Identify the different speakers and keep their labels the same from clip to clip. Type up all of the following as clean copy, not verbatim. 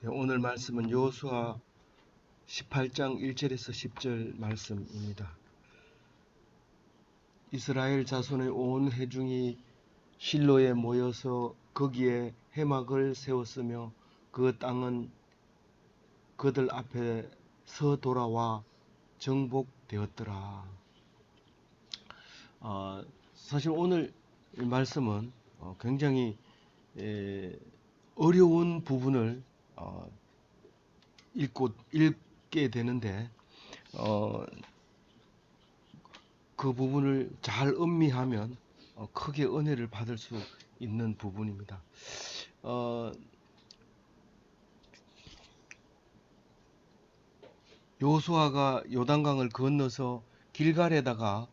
Speaker 1: 네, 오늘 말씀은 여호수아 18장 1절에서 10절 말씀입니다. 이스라엘 자손의 온 회중이 실로에 모여서 거기에 회막을 세웠으며 그 땅은 그들 앞에 서 돌아와 정복되었더라. 사실 오늘 이 말씀은 굉장히 어려운 부분을 읽게 되는데 그 부분을 잘 음미하면 크게 은혜를 받을 수 있는 부분입니다. 여호수아가 요단강을 건너서 길갈에다가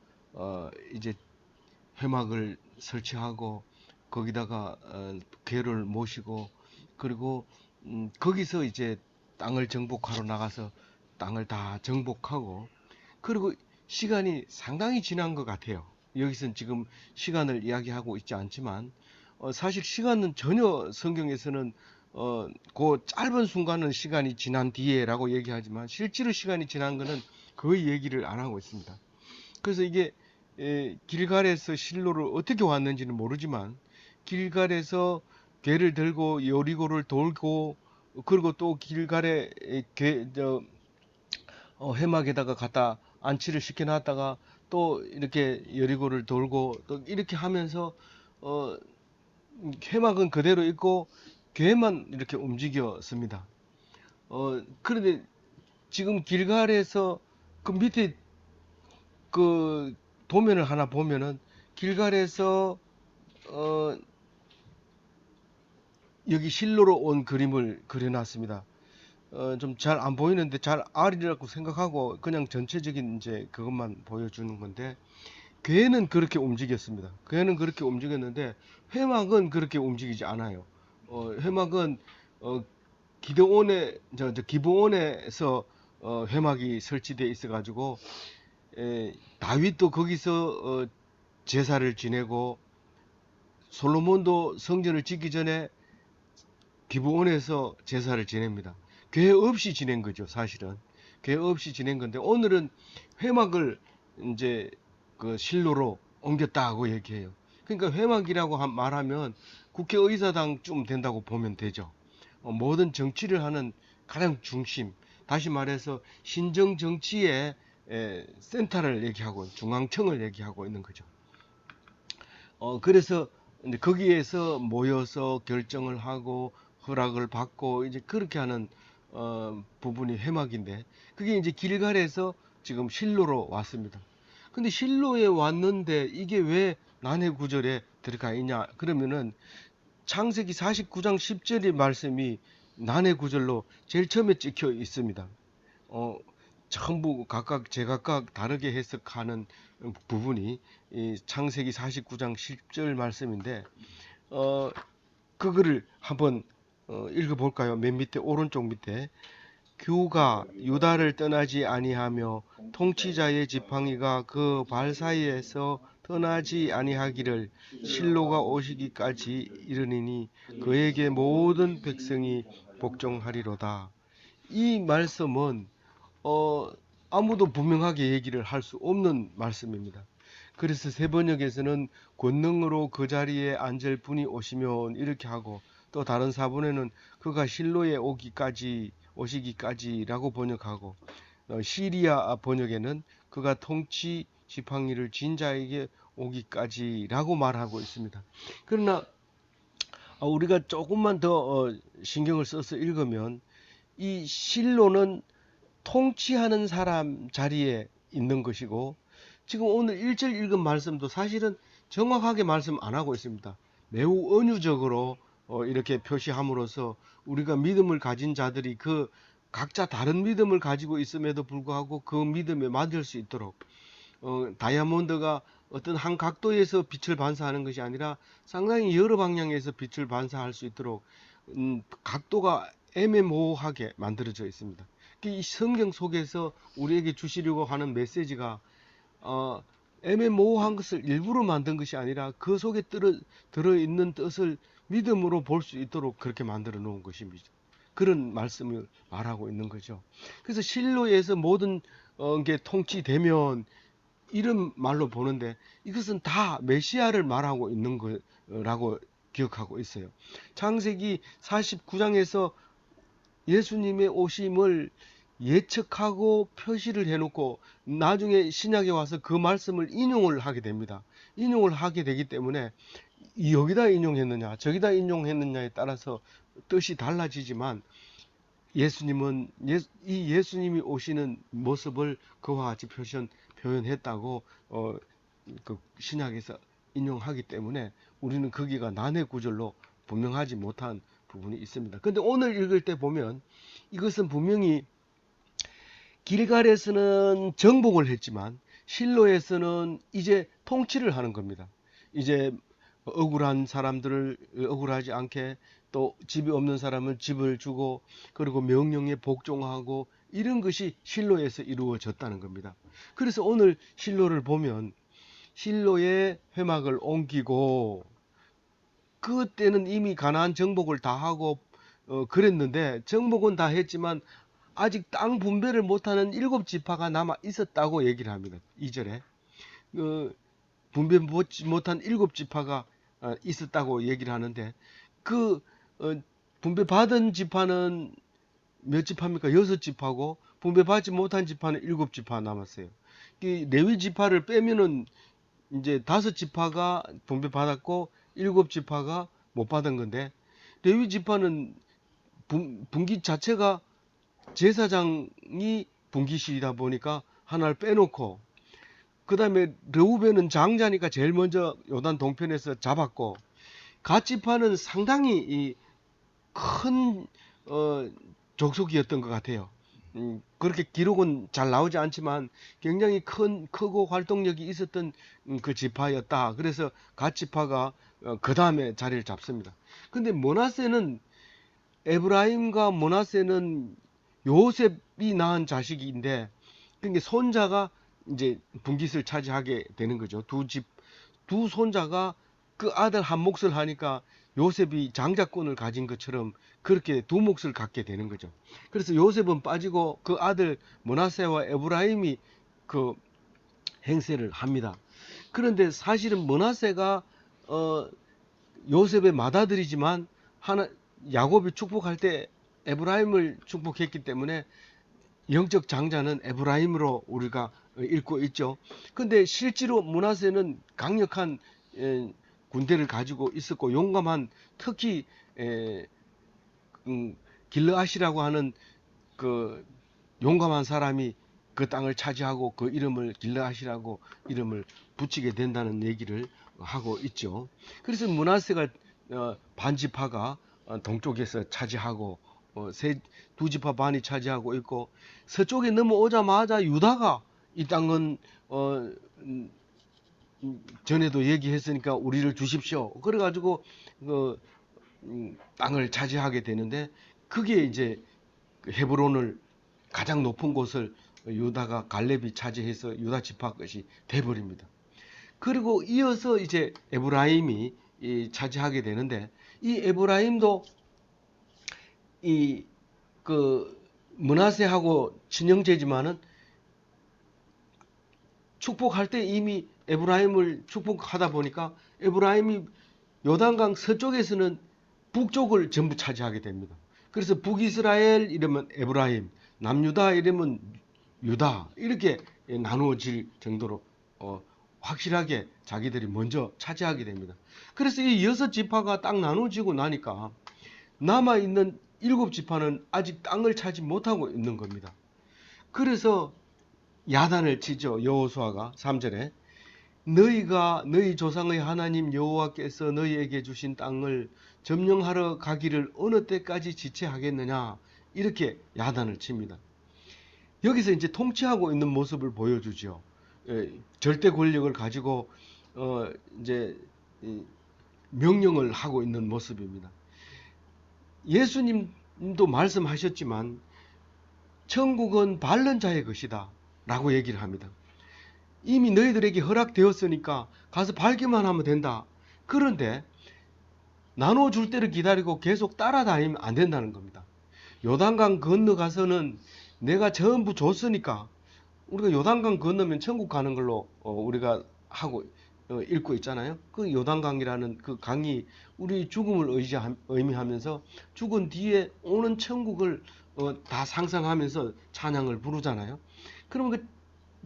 Speaker 1: 이제 회막을 설치하고 거기다가 괴를 모시고 그리고 거기서 이제 땅을 정복하러 나가서 땅을 다 정복하고 그리고 시간이 상당히 지난 것 같아요. 여기서는 지금 시간을 이야기하고 있지 않지만 사실 시간은 전혀 성경에서는 그 짧은 순간은 시간이 지난 뒤에라고 얘기하지만 실제로 시간이 지난 것은 거의 얘기를 안 하고 있습니다. 그래서 이게 길갈에서 실로를 어떻게 왔는지는 모르지만 길갈에서 괴를 들고 여리고를 돌고 그리고 또 길갈에 회막에다가 갖다 안치를 시켜놨다가 또 이렇게 여리고를 돌고 또 이렇게 하면서 어, 회막은 그대로 있고 괴만 이렇게 움직였습니다. 그런데 지금 길갈에서 그 밑에 그 도면을 하나 보면은 길갈에서 어, 여기 실로로 온 그림을 그려놨습니다. 좀 잘 안 보이는데 잘 알이라고 생각하고 그냥 전체적인 이제 그것만 보여주는 건데 괴는 그렇게 움직였습니다. 괴는 그렇게 움직였는데 회막은 그렇게 움직이지 않아요. 회막은 어, 기드온의 저 기브온에서 회막이 설치되어 있어가지고 다윗도 거기서 제사를 지내고 솔로몬도 성전을 짓기 전에 기브온에서 제사를 지냅니다. 궤 없이 지낸 거죠, 사실은. 궤 없이 지낸 건데 오늘은 회막을 이제 그 실로로 옮겼다고 얘기해요. 그러니까 회막이라고 말하면 국회의사당쯤 된다고 보면 되죠. 모든 정치를 하는 가장 중심, 다시 말해서 신정 정치의 센터를 얘기하고 중앙청을 얘기하고 있는 거죠. 그래서 이제 거기에서 모여서 결정을 하고 허락을 받고 이제 그렇게 하는 부분이 회막인데 그게 이제 길갈에서 지금 실로로 왔습니다. 근데 실로에 왔는데 이게 왜 난해 구절에 들어가 있냐? 그러면은 창세기 49장 10절의 말씀이 난해 구절로 제일 처음에 찍혀 있습니다. 어, 전부 각각 제각각 다르게 해석하는 부분이 이 창세기 49장 10절 말씀인데 그거를 한번 읽어볼까요? 맨 밑에 오른쪽 밑에 규가 유다를 떠나지 아니하며 통치자의 지팡이가 그 발 사이에서 떠나지 아니하기를 실로가 오시기까지 이르니니 그에게 모든 백성이 복종하리로다. 이 말씀은 어, 아무도 분명하게 얘기를 할 수 없는 말씀입니다. 그래서 세 번역에서는 권능으로 그 자리에 앉을 분이 오시면 이렇게 하고 또 다른 사본에는 그가 실로에 오시기까지라고 번역하고 시리아 번역에는 그가 통치 지팡이를 진 자에게 오기까지라고 말하고 있습니다. 그러나 우리가 조금만 더 신경을 써서 읽으면 이 실로는 통치하는 사람 자리에 있는 것이고 지금 오늘 1절 읽은 말씀도 사실은 정확하게 말씀 안 하고 있습니다. 매우 은유적으로 이렇게 표시함으로써 우리가 믿음을 가진 자들이 그 각자 다른 믿음을 가지고 있음에도 불구하고 그 믿음에 맞을 수 있도록 다이아몬드가 어떤 한 각도에서 빛을 반사하는 것이 아니라 상당히 여러 방향에서 빛을 반사할 수 있도록 각도가 애매모호하게 만들어져 있습니다. 이 성경 속에서 우리에게 주시려고 하는 메시지가 애매모호한 것을 일부러 만든 것이 아니라 그 속에 들어있는 뜻을 믿음으로 볼 수 있도록 그렇게 만들어 놓은 것입니다. 그런 말씀을 말하고 있는 거죠. 그래서 실로에서 모든 게 통치되면 이런 말로 보는데 이것은 다 메시아를 말하고 있는 거라고 기억하고 있어요. 창세기 49장에서 예수님의 오심을 예측하고 표시를 해놓고 나중에 신약에 와서 그 말씀을 인용을 하게 됩니다. 인용을 하게 되기 때문에 여기다 인용했느냐 저기다 인용했느냐에 따라서 뜻이 달라지지만 예수님은 이 예수님이 오시는 모습을 그와 같이 표현했다고 그 신약에서 인용하기 때문에 우리는 거기가 난해 구절로 분명하지 못한 부분이 있습니다. 근데 오늘 읽을 때 보면 이것은 분명히 길갈에서는 정복을 했지만 실로에서는 이제 통치를 하는 겁니다. 이제 억울한 사람들을 억울하지 않게 또 집이 없는 사람은 집을 주고 그리고 명령에 복종하고 이런 것이 실로에서 이루어졌다는 겁니다. 그래서 오늘 실로를 보면 실로에 회막을 옮기고 그때는 이미 가나안 정복을 다 하고 그랬는데 정복은 다 했지만 아직 땅 분배를 못하는 7지파가 남아 있었다고 얘기를 합니다. 2절에 분배 못한 7지파가 있었다고 얘기를 하는데 그 분배 받은 지파는 몇 지파입니까? 6지파고 분배 받지 못한 지파는 7지파 남았어요. 이 레위 지파를 빼면은 이제 5지파가 분배 받았고 7지파가 못 받은 건데 레위 지파는 분기 자체가 제사장이 분기시이다 보니까 하나를 빼놓고 그 다음에 르우벤은 장자니까 제일 먼저 요단 동편에서 잡았고 갓지파는 상당히 큰 족속이었던 것 같아요. 그렇게 기록은 잘 나오지 않지만 굉장히 크고 활동력이 있었던 그 지파였다. 그래서 갓지파가 그 다음에 자리를 잡습니다. 근데 므낫세는 에브라임과 므낫세는 요셉이 낳은 자식인데 그러니까 손자가 이제 분깃을 차지하게 되는 거죠. 두 손자가 그 아들 한 몫을 하니까 요셉이 장자권을 가진 것처럼 그렇게 두 몫을 갖게 되는 거죠. 그래서 요셉은 빠지고 그 아들 므낫세와 에브라임이 그 행세를 합니다. 그런데 사실은 므낫세가 요셉의 맏아들이지만 야곱이 축복할 때 에브라임을 축복했기 때문에 영적 장자는 에브라임으로 우리가 읽고 있죠. 근데 실제로 므낫세는 강력한 군대를 가지고 있었고 용감한 특히 길르앗이라고 하는 그 용감한 사람이 그 땅을 차지하고 그 이름을 길르앗이라고 이름을 붙이게 된다는 얘기를 하고 있죠. 그래서 므낫세가 반지파가 동쪽에서 차지하고 두 지파 반이 차지하고 있고 서쪽에 넘어오자마자 유다가 이 땅은 전에도 얘기했으니까 우리를 주십시오. 그래가지고 땅을 차지하게 되는데 그게 이제 헤브론을 가장 높은 곳을 유다가 갈렙이 차지해서 유다 지파 것이 돼버립니다. 그리고 이어서 이제 에브라임이 차지하게 되는데 이 에브라임도 그 므낫세하고 친형제지만은 축복할 때 이미 에브라임을 축복하다 보니까 에브라임이 요단강 서쪽에서는 북쪽을 전부 차지하게 됩니다. 그래서 북이스라엘 이러면 에브라임, 남유다 이러면 유다 이렇게 나누어질 정도로 확실하게 자기들이 먼저 차지하게 됩니다. 그래서 이 6지파가 딱 나누어지고 나니까 남아있는 7지파는 아직 땅을 차지 못하고 있는 겁니다. 그래서 야단을 치죠. 여호수아가 3절에 너희가 너희 조상의 하나님 여호와께서 너희에게 주신 땅을 점령하러 가기를 어느 때까지 지체하겠느냐 이렇게 야단을 칩니다. 여기서 이제 통치하고 있는 모습을 보여주죠. 절대 권력을 가지고 이제 명령을 하고 있는 모습입니다. 예수님도 말씀하셨지만 천국은 바른 자의 것이다 라고 얘기를 합니다. 이미 너희들에게 허락되었으니까 가서 밟기만 하면 된다. 그런데 나눠줄 때를 기다리고 계속 따라다니면 안 된다는 겁니다. 요단강 건너가서는 내가 전부 줬으니까 우리가 요단강 건너면 천국 가는 걸로 우리가 하고 읽고 있잖아요. 그 요단강이라는 그 강이 우리 죽음을 의미하면서 죽은 뒤에 오는 천국을 다 상상하면서 찬양을 부르잖아요. 그러면 그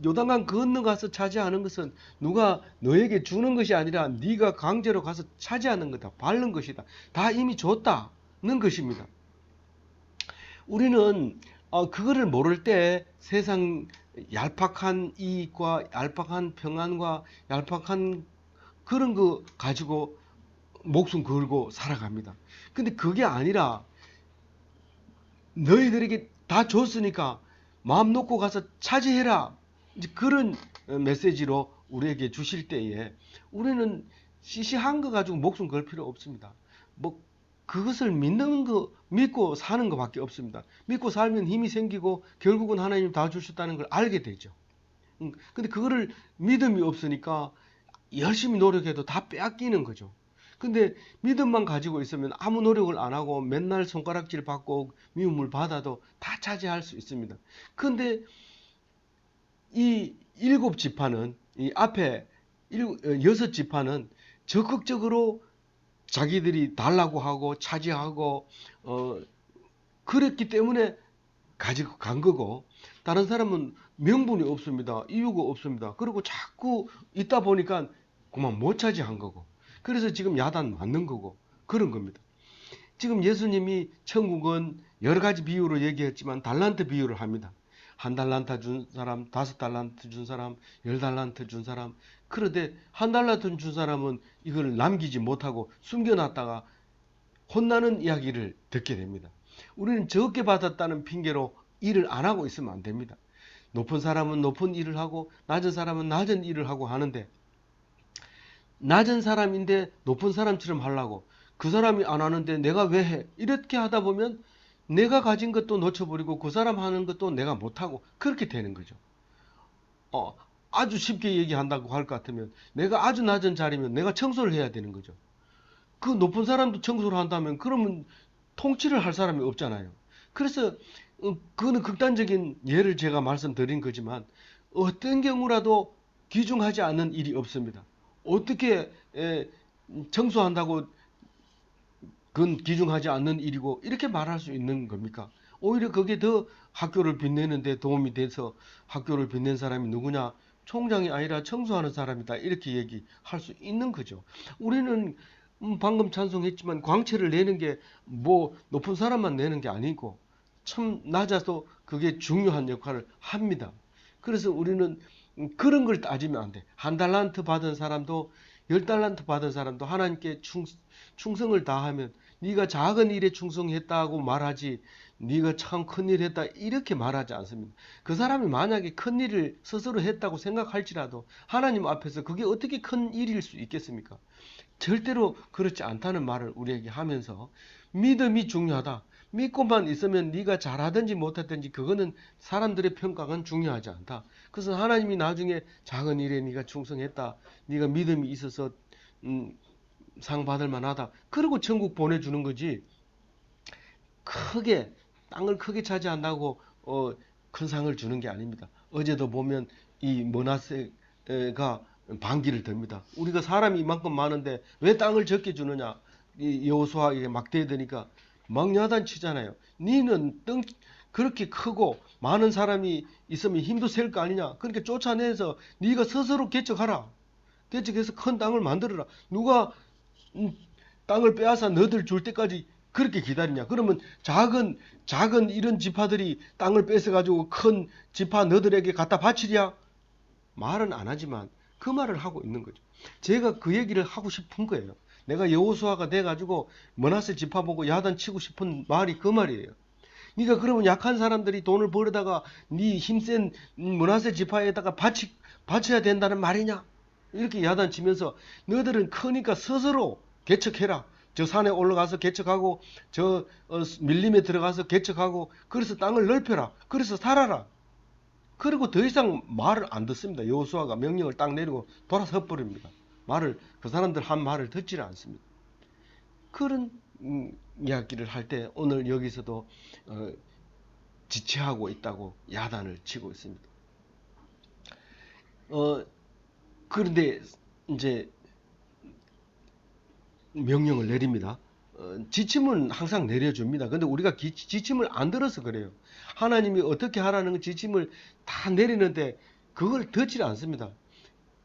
Speaker 1: 요단강 건너가서 차지하는 것은 누가 너에게 주는 것이 아니라 네가 강제로 가서 차지하는 거다. 밟는 것이다. 다 이미 줬다는 것입니다. 우리는 그거를 모를 때 세상 얄팍한 이익과 얄팍한 평안과 얄팍한 그런 거 가지고 목숨 걸고 살아갑니다. 근데 그게 아니라 너희들에게 다 줬으니까 마음 놓고 가서 차지해라. 이제 그런 메시지로 우리에게 주실 때에 우리는 시시한 거 가지고 목숨 걸 필요 없습니다. 뭐 그것을 믿는 거 믿고 사는 것밖에 없습니다. 믿고 살면 힘이 생기고 결국은 하나님 다 주셨다는 걸 알게 되죠. 근데 그거를 믿음이 없으니까 열심히 노력해도 다 빼앗기는 거죠. 근데 믿음만 가지고 있으면 아무 노력을 안 하고 맨날 손가락질 받고 미움을 받아도 다 차지할 수 있습니다. 근데 이 일곱 지파는 이 앞에 여섯 지파는 적극적으로 자기들이 달라고 하고 차지하고 그랬기 때문에 가지고 간 거고 다른 사람은 명분이 없습니다. 이유가 없습니다. 그리고 자꾸 있다 보니까 그만 못 차지한 거고 그래서 지금 야단 맞는 거고 그런 겁니다. 지금 예수님이 천국은 여러 가지 비유로 얘기했지만 달란트 비유를 합니다. 한 달란트 준 사람, 5달란트 준 사람, 10달란트 준 사람. 그런데 한 달란트 준 사람은 이걸 남기지 못하고 숨겨놨다가 혼나는 이야기를 듣게 됩니다. 우리는 적게 받았다는 핑계로 일을 안 하고 있으면 안 됩니다. 높은 사람은 높은 일을 하고 낮은 사람은 낮은 일을 하고 하는데 낮은 사람인데 높은 사람처럼 하려고 그 사람이 안 하는데 내가 왜 해? 이렇게 하다 보면 내가 가진 것도 놓쳐버리고 그 사람 하는 것도 내가 못하고 그렇게 되는 거죠. 아주 쉽게 얘기한다고 할 것 같으면 내가 아주 낮은 자리면 내가 청소를 해야 되는 거죠. 그 높은 사람도 청소를 한다면 그러면 통치를 할 사람이 없잖아요. 그래서 그거는 극단적인 예를 제가 말씀드린 거지만 어떤 경우라도 귀중하지 않은 일이 없습니다. 어떻게 청소한다고 그건 귀중하지 않는 일이고 이렇게 말할 수 있는 겁니까? 오히려 그게 더 학교를 빛내는데 도움이 돼서 학교를 빛낸 사람이 누구냐? 총장이 아니라 청소하는 사람이다. 이렇게 얘기할 수 있는 거죠. 우리는 방금 찬송했지만 광채를 내는 게 뭐 높은 사람만 내는 게 아니고 참 낮아서 그게 중요한 역할을 합니다. 그래서 우리는 그런 걸 따지면 안 돼. 한 달란트 받은 사람도 10달란트 받은 사람도 하나님께 충성을 다하면 네가 작은 일에 충성했다고 말하지 네가 참 큰일 했다 이렇게 말하지 않습니다. 그 사람이 만약에 큰일을 스스로 했다고 생각할지라도 하나님 앞에서 그게 어떻게 큰 일일 수 있겠습니까? 절대로 그렇지 않다는 말을 우리에게 하면서 믿음이 중요하다. 믿고만 있으면 네가 잘하든지 못하든지 그거는 사람들의 평가는 중요하지 않다. 그래서 하나님이 나중에 작은 일에 네가 충성했다. 네가 믿음이 있어서 상 받을 만하다. 그리고 천국 보내주는 거지. 크게 땅을 크게 차지한다고 큰 상을 주는 게 아닙니다. 어제도 보면 이 머나세가 반기를 듭니다. 우리가 사람이 이만큼 많은데 왜 땅을 적게 주느냐? 이 여호수아에게 막 대드니까 막 야단치잖아요. 니는 그렇게 크고 많은 사람이 있으면 힘도 셀 거 아니냐? 그러니까 쫓아내서 네가 스스로 개척하라. 개척해서 큰 땅을 만들어라. 누가 땅을 빼앗아 너들 줄 때까지 그렇게 기다리냐? 그러면 작은 이런 지파들이 땅을 뺏어 가지고 큰 지파 너들에게 갖다 바치랴? 말은 안 하지만 그 말을 하고 있는 거죠. 제가 그 얘기를 하고 싶은 거예요. 내가 여호수아가 돼 가지고 므낫세 지파 보고 야단치고 싶은 말이 그 말이에요. 네가 그러면 약한 사람들이 돈을 벌어다가 네 힘센 므낫세 지파에다가 바쳐야 된다는 말이냐? 이렇게 야단치면서 너희들은 크니까 스스로 개척해라. 저 산에 올라가서 개척하고 저 밀림에 들어가서 개척하고 그래서 땅을 넓혀라. 그래서 살아라. 그리고 더 이상 말을 안 듣습니다. 여호수아가 명령을 딱 내리고 돌아서 버립니다. 그 사람들 한 말을 듣지를 않습니다. 그런 이야기를 할 때 오늘 여기서도 지체하고 있다고 야단을 치고 있습니다. 그런데 이제 명령을 내립니다. 지침은 항상 내려줍니다. 근데 우리가 지침을 안 들어서 그래요. 하나님이 어떻게 하라는 지침을 다 내리는데 그걸 듣지 않습니다.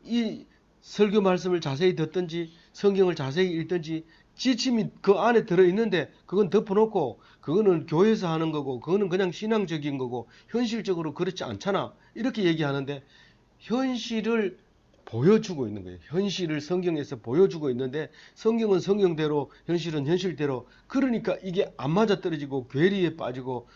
Speaker 1: 이 설교 말씀을 자세히 듣든지 성경을 자세히 읽든지 지침이 그 안에 들어있는데 그건 덮어놓고 그거는 교회에서 하는 거고 그거는 그냥 신앙적인 거고 현실적으로 그렇지 않잖아. 이렇게 얘기하는데 현실을 보여주고 있는 거예요. 현실을 성경에서 보여주고 있는데 성경은 성경대로 현실은 현실대로 그러니까 이게 안 맞아떨어지고 괴리에 빠지고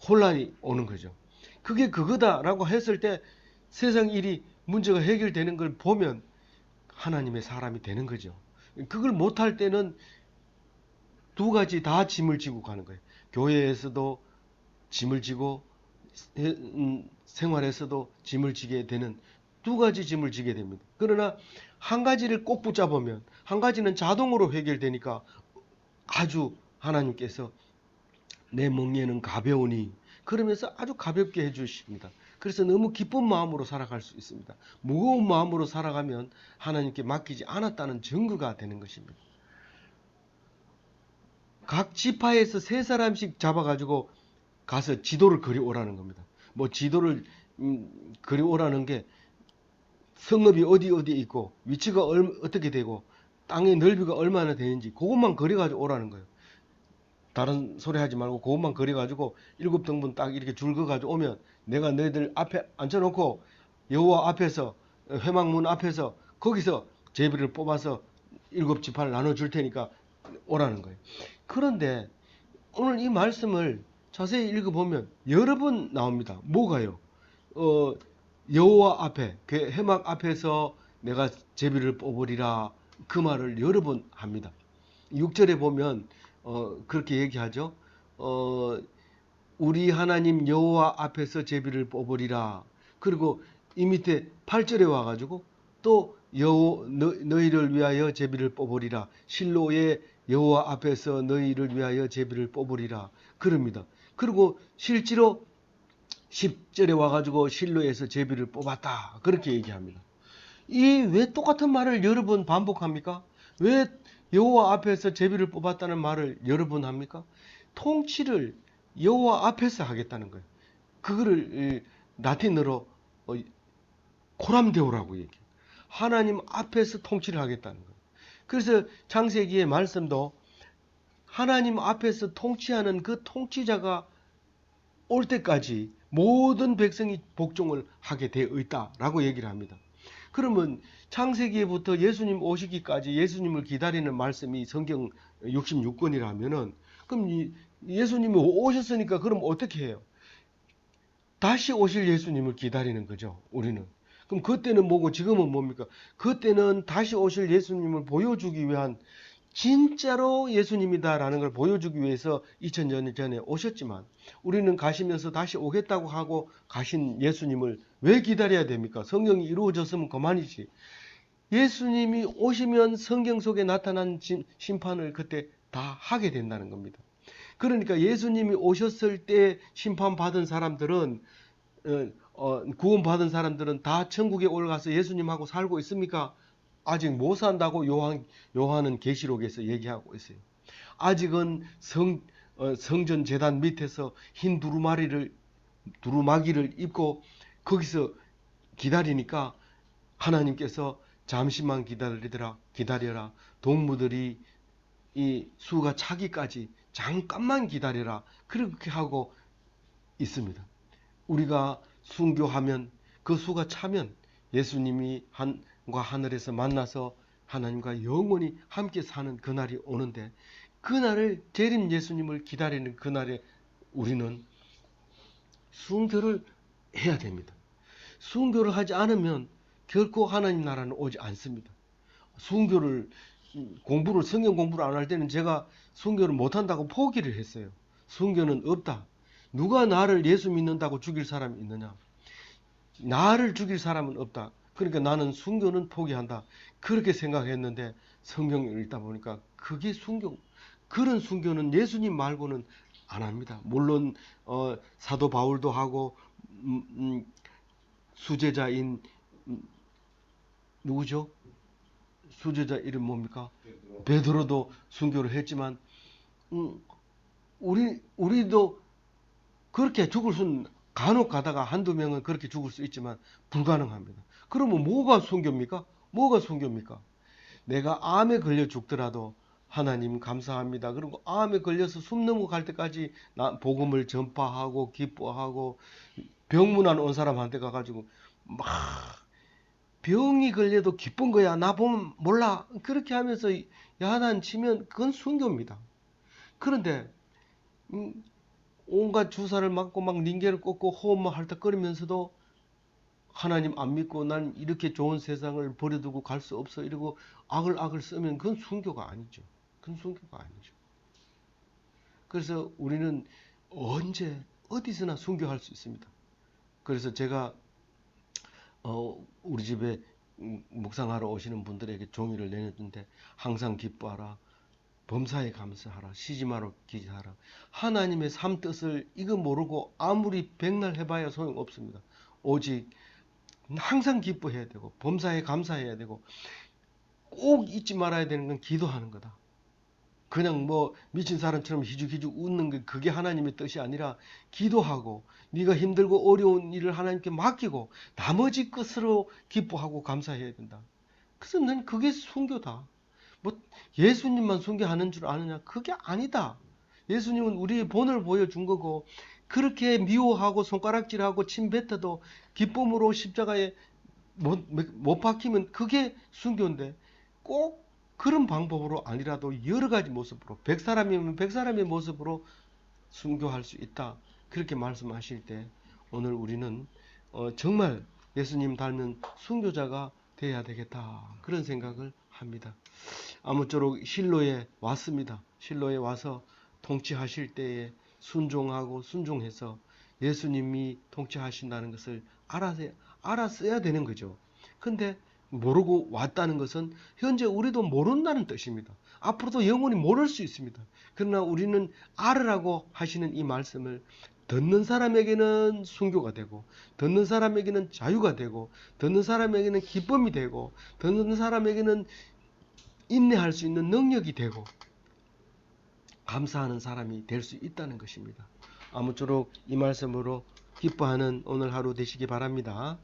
Speaker 1: 혼란이 오는 거죠. 그게 그거다라고 했을 때 세상 일이 문제가 해결되는 걸 보면 하나님의 사람이 되는 거죠. 그걸 못할 때는 두 가지 다 짐을 지고 가는 거예요. 교회에서도 짐을 지고 생활에서도 짐을 지게 되는 두 가지 짐을 지게 됩니다. 그러나 한 가지를 꼭 붙잡으면 한 가지는 자동으로 해결되니까 아주 하나님께서 내 멍에는 가벼우니 그러면서 아주 가볍게 해주십니다. 그래서 너무 기쁜 마음으로 살아갈 수 있습니다. 무거운 마음으로 살아가면 하나님께 맡기지 않았다는 증거가 되는 것입니다. 각 지파에서 세 사람씩 잡아가지고 가서 지도를 그려오라는 겁니다. 뭐 지도를 그려오라는 게 성읍이 어디에 있고 위치가 어떻게 되고 땅의 넓이가 얼마나 되는지 그것만 그려가지고 오라는 거예요. 다른 소리 하지 말고 그것만 그려가지고 7등분 딱 이렇게 줄 그어가지고 오면 내가 너희들 앞에 앉혀놓고 여호와 앞에서 회막문 앞에서 거기서 제비를 뽑아서 7지파를 나눠줄 테니까 오라는 거예요. 그런데 오늘 이 말씀을 자세히 읽어보면 여러 번 나옵니다. 뭐가요? 여호와 앞에 그 회막 앞에서 내가 제비를 뽑으리라 그 말을 여러 번 합니다. 6절에 보면 그렇게 얘기하죠. 우리 하나님 여호와 앞에서 제비를 뽑으리라. 그리고 이 밑에 8절에 와가지고 또 너희를 위하여 제비를 뽑으리라. 실로의 여호와 앞에서 너희를 위하여 제비를 뽑으리라. 그럽니다. 그리고 실제로 10절에 와가지고 실로에서 제비를 뽑았다. 그렇게 얘기합니다. 이 왜 똑같은 말을 여러 번 반복합니까? 왜 여호와 앞에서 제비를 뽑았다는 말을 여러 번 합니까? 통치를 여호와 앞에서 하겠다는 거예요. 그거를 라틴어로 코람데오라고 얘기해요. 하나님 앞에서 통치를 하겠다는 거예요. 그래서 창세기의 말씀도 하나님 앞에서 통치하는 그 통치자가 올 때까지 모든 백성이 복종을 하게 되어 있다라고 얘기를 합니다. 그러면 창세기부터 예수님 오시기까지 예수님을 기다리는 말씀이 성경 66권이라면은 그럼 예수님이 오셨으니까 그럼 어떻게 해요? 다시 오실 예수님을 기다리는 거죠, 우리는. 그럼 그때는 뭐고 지금은 뭡니까? 그때는 다시 오실 예수님을 보여주기 위한 진짜로 예수님이다라는 걸 보여주기 위해서 2000년 전에 오셨지만 우리는 가시면서 다시 오겠다고 하고 가신 예수님을 왜 기다려야 됩니까? 성경이 이루어졌으면 그만이지. 예수님이 오시면 성경 속에 나타난 심판을 그때 다 하게 된다는 겁니다. 그러니까 예수님이 오셨을 때 심판받은 사람들은 구원받은 사람들은 다 천국에 올라가서 예수님하고 살고 있습니까? 아직 못 산다고 요한은 계시록에서 얘기하고 있어요. 아직은 성전 제단 밑에서 흰 두루마기를 입고 거기서 기다리니까 하나님께서 잠시만 기다려라. 동무들이 이 수가 차기까지 잠깐만 기다려라. 그렇게 하고 있습니다. 우리가 순교하면 그 수가 차면 예수님이 하늘에서 만나서 하나님과 영원히 함께 사는 그날이 오는데 그날을 재림 예수님을 기다리는 그날에 우리는 순교를 해야 됩니다. 순교를 하지 않으면 결코 하나님 나라는 오지 않습니다. 순교를 성경 공부를 안 할 때는 제가 순교를 못한다고 포기를 했어요. 순교는 없다. 누가 나를 예수 믿는다고 죽일 사람이 있느냐? 나를 죽일 사람은 없다. 그러니까 나는 순교는 포기한다. 그렇게 생각했는데 성경을 읽다 보니까 그게 순교, 그런 순교는 예수님 말고는 안 합니다. 물론 사도 바울도 하고 수제자인 누구죠? 수제자 이름 뭡니까? 베드로도 순교를 했지만 우리도 그렇게 죽을 수는 간혹 가다가 한두 명은 그렇게 죽을 수 있지만 불가능합니다. 그러면 뭐가 순교입니까? 뭐가 순교입니까? 내가 암에 걸려 죽더라도 하나님 감사합니다. 그리고 암에 걸려서 숨 넘어갈 때까지 복음을 전파하고 기뻐하고 병문안 온 사람한테 가가지고 막 병이 걸려도 기쁜 거야. 나 보면 몰라. 그렇게 하면서 야단 치면 그건 순교입니다. 그런데 온갖 주사를 맞고 막 링겔을 꽂고 호흡만 헐떡거리면서도 하나님 안 믿고 난 이렇게 좋은 세상을 버려두고 갈 수 없어 이러고 악을 쓰면 그건 순교가 아니죠. 그건 순교가 아니죠. 그래서 우리는 언제 어디서나 순교할 수 있습니다. 그래서 제가 우리 집에 묵상하러 오시는 분들에게 종이를 내렸는데 항상 기뻐하라. 범사에 감사하라. 쉬지 말고 기도하라. 하나님의 삶 뜻을 이거 모르고 아무리 백날 해봐야 소용없습니다. 오직 항상 기뻐해야 되고 범사에 감사해야 되고 꼭 잊지 말아야 되는 건 기도하는 거다. 그냥 뭐 미친 사람처럼 희죽희죽 웃는 게 그게 하나님의 뜻이 아니라 기도하고 네가 힘들고 어려운 일을 하나님께 맡기고 나머지 것으로 기뻐하고 감사해야 된다. 그래서 난 그게 순교다. 뭐 예수님만 순교하는 줄 아느냐? 그게 아니다. 예수님은 우리의 본을 보여준 거고 그렇게 미워하고 손가락질하고 침 뱉어도 기쁨으로 십자가에 못 박히면 그게 순교인데 꼭 그런 방법으로 아니라도 여러 가지 모습으로 100사람이면 100사람의 모습으로 순교할 수 있다. 그렇게 말씀하실 때 오늘 우리는 정말 예수님 닮은 순교자가 돼야 되겠다. 그런 생각을 합니다. 아무쪼록 실로에 왔습니다. 실로에 와서 통치하실 때에 순종하고 순종해서 예수님이 통치하신다는 것을 알았어야 되는 거죠. 근데 모르고 왔다는 것은 현재 우리도 모른다는 뜻입니다. 앞으로도 영원히 모를 수 있습니다. 그러나 우리는 알으라고 하시는 이 말씀을 듣는 사람에게는 순교가 되고 듣는 사람에게는 자유가 되고 듣는 사람에게는 기쁨이 되고 듣는 사람에게는 인내할 수 있는 능력이 되고 감사하는 사람이 될 수 있다는 것입니다. 아무쪼록 이 말씀으로 기뻐하는 오늘 하루 되시기 바랍니다.